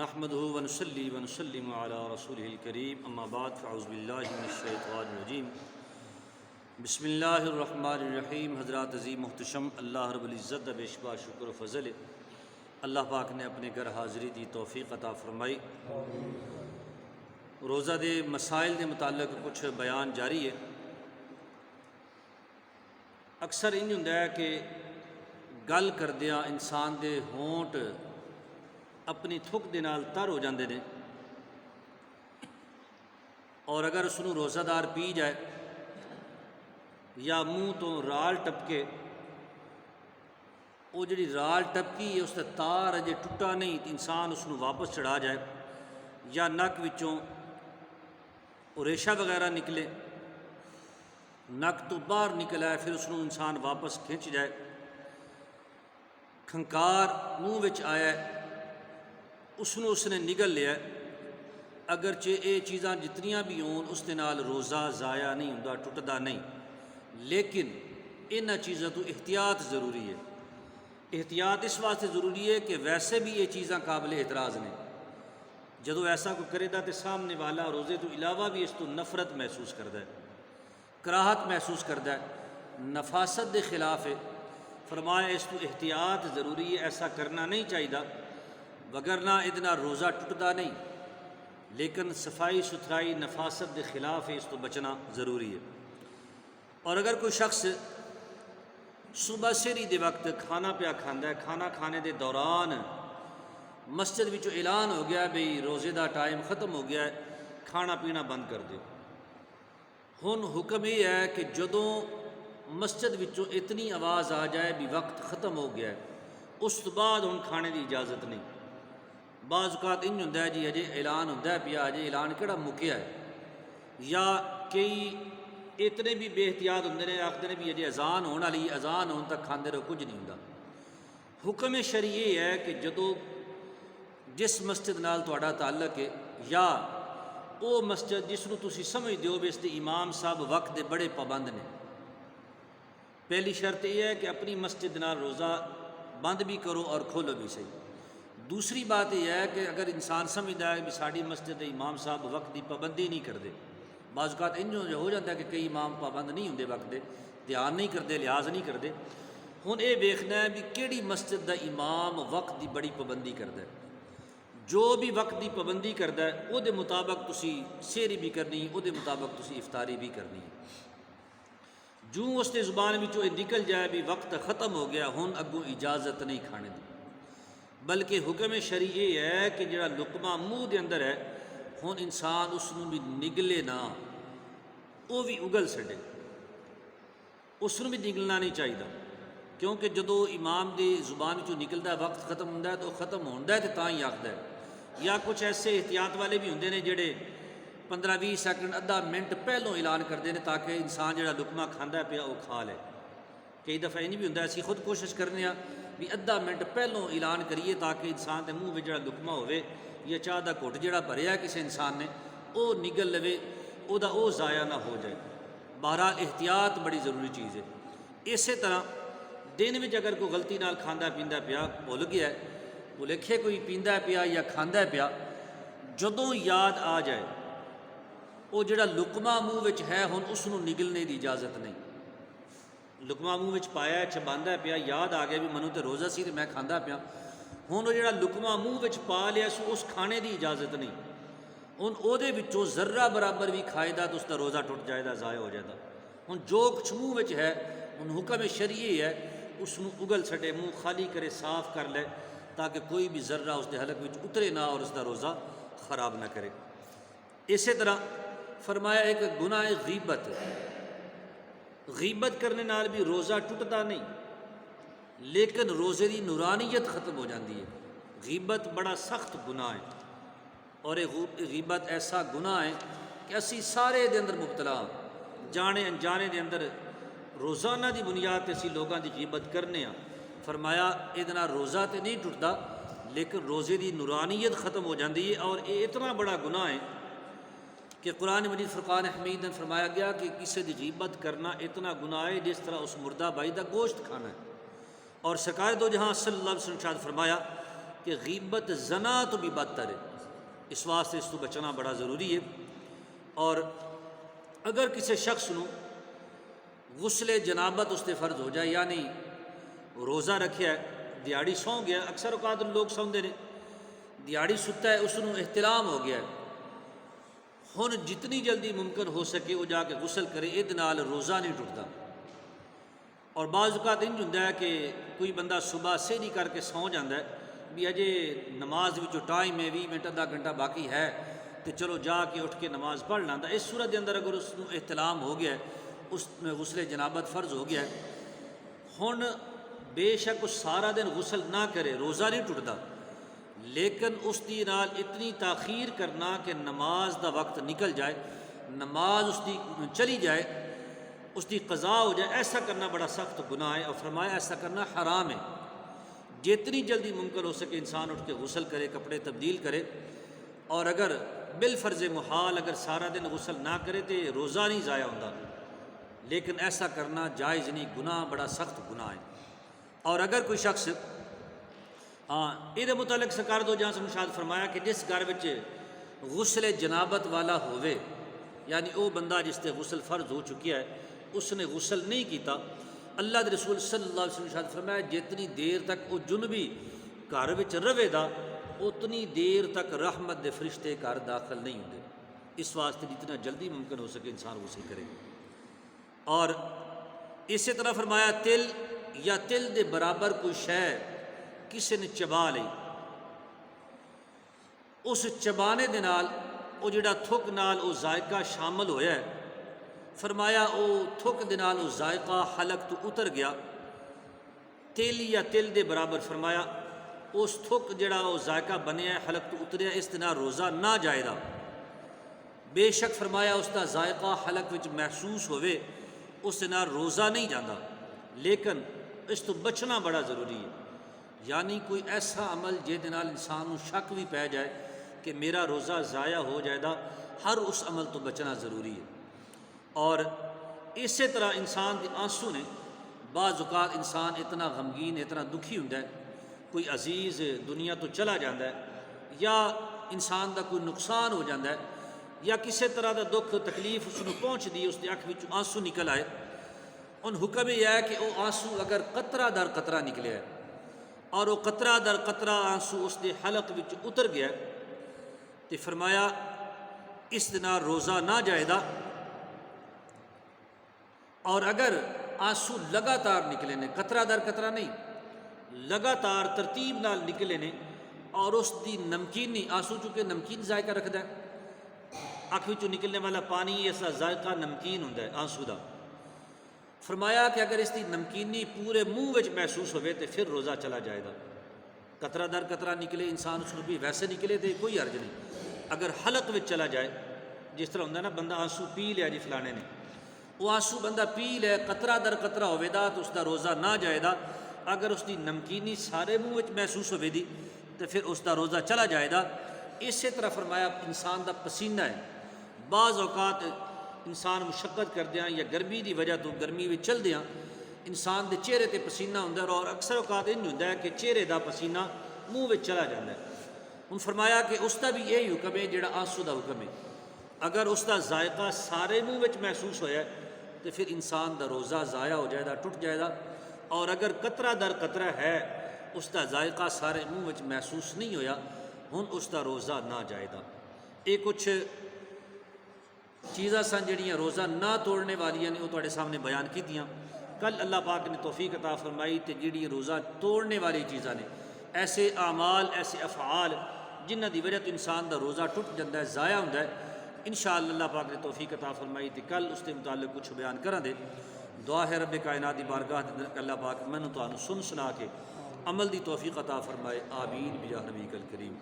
نحمده ونصلي ونسلم على رسوله الكريم اما بعد فاعوذ باللہ من الشیطان الرجیم بسم اللہ الرحمن الرحیم۔ حضرات عظیم محتشم، اللہ رب العزت دا بے شبہ شکر و فضل ہے۔ اللہ پاک نے اپنے گھر حاضری دی توفیق عطا فرمائی۔ روزہ دے مسائل دے متعلق کچھ بیان جاری ہے۔ اکثر انج ہوندا ہے کہ گل کردیاں انسان دے ہونٹ اپنی تھک دے نال تر ہو جاندے نے، اور اگر اس نوں روزہ دار پی جائے یا منہ تو رال ٹپکے، وہ جڑی رال ٹپکی ہے اس تے تار اجے ٹوٹا نہیں، انسان اس نوں واپس چڑھا جائے، یا نک وچوں ریشہ وغیرہ نکلے، نک تو باہر نکل آئے، پھر اس نوں انسان واپس کھنچ جائے، کھنکار منہ وچ آیا ہے، اس نے نگل لیا، اگرچہ یہ چیزاں جتنیاں بھی ہون اس دے نال روزہ ضائع نہیں ہوندا، ٹوٹدا نہیں، لیکن انہاں چیزاں تو احتیاط ضروری ہے۔ احتیاط اس واسطے ضروری ہے کہ ویسے بھی یہ چیزاں قابل اعتراض نے، جدو ایسا کوئی کرے گا تو سامنے والا روزے تو علاوہ بھی اس تو نفرت محسوس کرتا ہے، کراہت محسوس کرتا ہے، نفاست دے خلاف ہے۔ فرمایا اس تو احتیاط ضروری ہے، ایسا کرنا نہیں چاہیے، وگرنہ ادنا روزہ ٹوٹتا نہیں، لیکن صفائی ستھرائی نفاست دے خلاف ہے، اس تو بچنا ضروری ہے۔ اور اگر کوئی شخص صبح سحری دے وقت کھانا پیا کھاندا ہے، کھانا کھانے دے دوران مسجد وچوں اعلان ہو گیا بھئی روزے دا ٹائم ختم ہو گیا ہے، کھانا پینا بند کر دیو، ہن حکم یہ ہے کہ جدوں مسجد وچوں اتنی آواز آ جائے بھی وقت ختم ہو گیا ہے، اس تو بعد ہن کھانے دی اجازت نہیں۔ بعض اوقات انج ہوندا ہے جی اجے اعلان ہوندا ہے پیا، اجے اعلان کہڑا مکیا ہے، یا کئی اتنے بھی بے احتیاط ہوندے نے، آکھدے نے بھی اجے اذان ہون والی، اذان ہون تک کھاندے رہو، کچھ نہیں ہوندا۔ حکم شرعی یہ ہے کہ جدوں جس مسجد نال تہاڈا تعلق ہے، یا وہ مسجد جس نوں تسی سمجھدے ہو بھی اس دے امام صاحب وقت دے بڑے پابند نے، پہلی شرط یہ ہے کہ اپنی مسجد نال روزہ بند بھی کرو اور کھولو بھی صحیح۔ دوسری بات یہ ہے کہ اگر انسان سمجھدا ہے کہ ساڈی مسجد دے امام صاحب وقت دی پابندی نہیں کرتے، بعض اوقات انج ہو جاتا ہے کہ کئی امام پابند نہیں ہوندے، وقت دے دھیان نہیں کرتے، لحاظ نہیں کرتے۔ ہن یہ ویکھنا ہے بھی کیڑی مسجد دا امام وقت دی بڑی پابندی کردا ہے، جو بھی وقت دی پابندی کردا ہے وہ دے مطابق تسی سحری بھی کرنی، وہ دے مطابق تسی افطاری بھی کرنی۔ جو اس دے زبان وچوں یہ نکل جائے بھی وقت ختم ہو گیا، ہن اگوں اجازت نہیں کھانے دی، بلکہ حکم شرعی یہ ہے کہ جڑا لقمہ منہ دے اندر ہے، ہن انسان اس نوں بھی نگلے نہ، وہ بھی اگل چھڈے، اس نوں بھی نگلنا نہیں چاہیے، کیونکہ جدو امام دی زبان وچوں نکلدا ہے وقت ختم ہوندا ہے تو ختم ہوندا ہے تے تاں ہی آکھدا ہے۔ یا کچھ ایسے احتیاط والے بھی ہوندے نے جڑے 15-20 سیکنڈ ادھا منٹ پہلوں اعلان کرتے ہیں تاکہ انسان جڑا لقمہ کھاندا ہے پیا وہ کھا لے۔ کئی دفعہ یہ بھی ہوندا ہے، اسی خود کوشش کرنے ہاں بھی ادھا منٹ پہلوں اعلان کریے تاکہ انسان دے منہ وچ جڑا لقمہ ہوئے یا چاہ دا گھٹ جڑا بھریا کسی انسان نے وہ نگل لوے، او دا او ضائع نہ ہو جائے۔ بہرحال احتیاط بڑی ضروری چیز ہے۔ اسی طرح دن وچ اگر کوئی غلطی نال کھاندا پیندا پیا، بھول گیا ہے، بھلکھے کوئی پیندا پیا یا کھاندا پیا، جدوں یاد آ جائے وہ جڑا لقمہ منہ وچ ہے ہن اس نوں نگلنے دی اجازت نہیں۔ لقمہ منہ وچ پایا ہے، چباندا پیا، یاد آ گیا بھی منوں تے روزہ سی تے میں کھاندا پیا، ہن وہ جڑا لقمہ منہ وچ پا لیا سو اس کھانے دی اجازت نہیں، ہن او دے وچوں ذرہ برابر بھی کھائے دا تو اس دا روزہ ٹوٹ جائے دا، ضائع ہو جائے دا۔ ہن جو کچھ منہ وچ ہے ہن حکم شرعی ہے اس نوں اگل چھڈے، منہ خالی کرے، صاف کر لے تاکہ کوئی بھی ذرہ اس دے حلق وچ اترے نہ اور اس دا روزہ خراب نہ کرے۔ اسی طرح فرمایا ایک گناہ غیبت، غیبت کرنے نال بھی روزہ ٹوٹتا نہیں، لیکن روزے دی نورانیت ختم ہو جاندی ہے۔ غیبت بڑا سخت گناہ ہے، اور یہ غیبت ایسا گناہ ہے کہ اسی سارے دے اندر مبتلا ہاں، جانے انجانے دے اندر روزانہ دی بنیاد تے اسی لوگاں دی غیبت کرنے ہاں۔ فرمایا ادنا روزہ تے نہیں ٹوٹدا، لیکن روزے دی نورانیت ختم ہو جاندی ہے، اور یہ اتنا بڑا گناہ ہے کہ قرآن مجید فرقان حمید نے فرمایا گیا کہ کسی دی غیبت کرنا اتنا گناہ ہے جس طرح اس مردہ بھائی دا گوشت کھانا ہے۔ اور سرکار دو جہاں صلی اللہ علیہ وسلم نے ارشاد فرمایا کہ غیبت زنا تو بھی بدتر ہے، اس واسطے اس تو بچنا بڑا ضروری ہے۔ اور اگر کسی شخص نو غسل جنابت اس تے فرض ہو جائے، یعنی روزہ رکھیا ہے، دیہڑی سو گیا، اکثر اوقات لوگ سوندے نے، دیہڑی ستا ہے، اس نو احتلام ہو گیا ہے، ہن جتنی جلدی ممکن ہو سکے وہ جا کے غسل کرے، یہ نال روزہ نہیں ٹوٹتا۔ اور بعض اوقات انج ہوندا ہے کہ کوئی بندہ صبح سحری کر کے سو جاندہ ہے بھی اجے نماز وچوں ٹائم ہے، 20 منٹ آدھا گھنٹہ باقی ہے، تو چلو جا کے اٹھ کے نماز پڑھ لاندا۔ اس صورت کے اندر اگر اس نو احتلام ہو گیا ہے، اس میں غسل جنابت فرض ہو گیا ہے، ہن بے شک اس سارا دن غسل نہ کرے، روزہ نہیں ٹوٹتا، لیکن اس دی نال اتنی تاخیر کرنا کہ نماز دا وقت نکل جائے، نماز اس دی چلی جائے، اس دی قضا ہو جائے، ایسا کرنا بڑا سخت گناہ ہے۔ اور فرمایا ایسا کرنا حرام ہے۔ جتنی جلدی ممکن ہو سکے انسان اٹھ کے غسل کرے، کپڑے تبدیل کرے، اور اگر بالفرض محال اگر سارا دن غسل نہ کرے تو روزہ نہیں ضائع ہوتا، لیکن ایسا کرنا جائز نہیں، گناہ بڑا سخت گناہ ہے۔ اور اگر کوئی شخص یہ متعلق سرکار دو جہاں سے مشاہد فرمایا کہ جس گھر وچ غسل جنابت والا ہوئے، یعنی وہ بندہ جس تے غسل فرض ہو چکیا ہے، اس نے غسل نہیں کیتا، اللہ دے رسول صلی اللہ علیہ وسلم نے ارشاد فرمایا جتنی دیر تک وہ جنبی گھر وچ رہے دا اتنی دیر تک رحمت دے فرشتے گھر داخل نہیں ہوندے۔ اس واسطے جتنا جلدی ممکن ہو سکے انسان غسل کرے۔ اور اسی طرح فرمایا تل یا تل دے برابر کوئی شے کسی نے چبا لی، اس چبانے دے نال وہ جڑا تھک نال وہ ذائقہ شامل ہویا ہے، فرمایا وہ تھک دے نال وہ ذائقہ حلق تو اتر گیا، تل یا تل دے برابر، فرمایا اس تھک جڑا وہ ذائقہ بنیا ہے حلق تو اتریا، اس دے نال روزہ نہ جائے دا۔ بے شک فرمایا اس دا ذائقہ حلق وچ محسوس ہوئے، اس دے نال روزہ نہیں جاندہ، لیکن اس تو بچنا بڑا ضروری ہے۔ یعنی کوئی ایسا عمل جہدے نال انسان کو شک بھی پہ جائے کہ میرا روزہ ضائع ہو جائے گا، ہر اس عمل تو بچنا ضروری ہے۔ اور اسی طرح انسان کے آنسو نے، بعض اوقات انسان اتنا غمگین اتنا دکھی ہوتا ہے، کوئی عزیز دنیا تو چلا جاتا ہے، یا انسان دا کوئی نقصان ہو جاتا ہے، یا کسی طرح دا دکھ تکلیف اس کو پہنچ دی، اس کی اکھ وچ آنسو نکل آئے، ان حکم یہ ہے کہ وہ آنسو اگر قطرہ در قطرہ نکلے ہے اور وہ قطرہ در قطرہ آنسو اس دے حلق وچ اتر گیا تو فرمایا اس دن روزہ نہ جائے دا۔ اور اگر آنسو لگاتار نکلے نے، قطرہ در قطرہ نہیں، لگاتار ترتیب نال نکلے نے، اور اس دی نمکینی آنسو چونکہ نمکین ذائقہ رکھتا ہے، اکھ وچوں نکلنے والا پانی ایسا ذائقہ نمکین ہوتا ہے آنسو دا، فرمایا کہ اگر اس دی نمکینی پورے منہ وچ محسوس ہوئے تو پھر روزہ چلا جائے گا۔ قطرہ در قطرہ نکلے انسان اس کو بھی ویسے نکلے تو کوئی حرج نہیں، اگر حلق وچ چلا جائے، جس طرح ہوتا ہے نا بندہ آنسو پی لیا جی فلانے نے، وہ آنسو بندہ پی لے قطرہ در قطرہ ہوئے دا تو اس دا روزہ نہ جائے دا، اگر اس دی نمکینی سارے منہ وچ محسوس ہوئے دی تو پھر اس دا روزہ چلا جائے دا۔ اسی طرح فرمایا انسان دا پسینہ ہے، بعض اوقات انسان مشقت کردیاں یا گرمی دی وجہ تو گرمی وچ چلدیاں انسان دے چہرے تے پسینہ ہوندا ہے، اور اکثر اوقات انج ہوندا ہے کہ چہرے دا پسینہ منہ وچ چلا جاتا ہے۔ ہن فرمایا کہ اس دا بھی یہی حکم ہے جڑا آنسو دا حکم ہے، اگر اس دا ذائقہ سارے منہ وچ محسوس ہویا ہے تو پھر انسان دا روزہ ضائع ہو جائے گا، ٹوٹ جائے گا، اور اگر قطرہ در قطرہ ہے اس دا ذائقہ سارے منہ وچ محسوس نہیں ہویا، ہن اس دا روزہ نہ جائے گا۔ یہ کچھ چیزاں سن جڑیاں روزہ نہ توڑنے والیاں نے، وہ تواڈے سامنے بیان کیتیاں۔ کل اللہ پاک نے توفیق عطا فرمائی تے جڑی روزہ توڑنے والی چیزاں نے، ایسے اعمال ایسے افعال جنہ دی وجہ تو انسان دا روزہ ٹوٹ جاتا ہے، ضائع ہوتا ہے، انشاءاللہ اللہ پاک نے توفیق عطا فرمائی تے کل اس کے متعلق کچھ بیان کراں دے۔ دعا ہے رب کائنات دی بارگاہ دے اندر اللہ پاک مینوں تانوں سن سنا کے عمل دی توفیق عطا فرمائے، آمین بجاہ نبی الکریم۔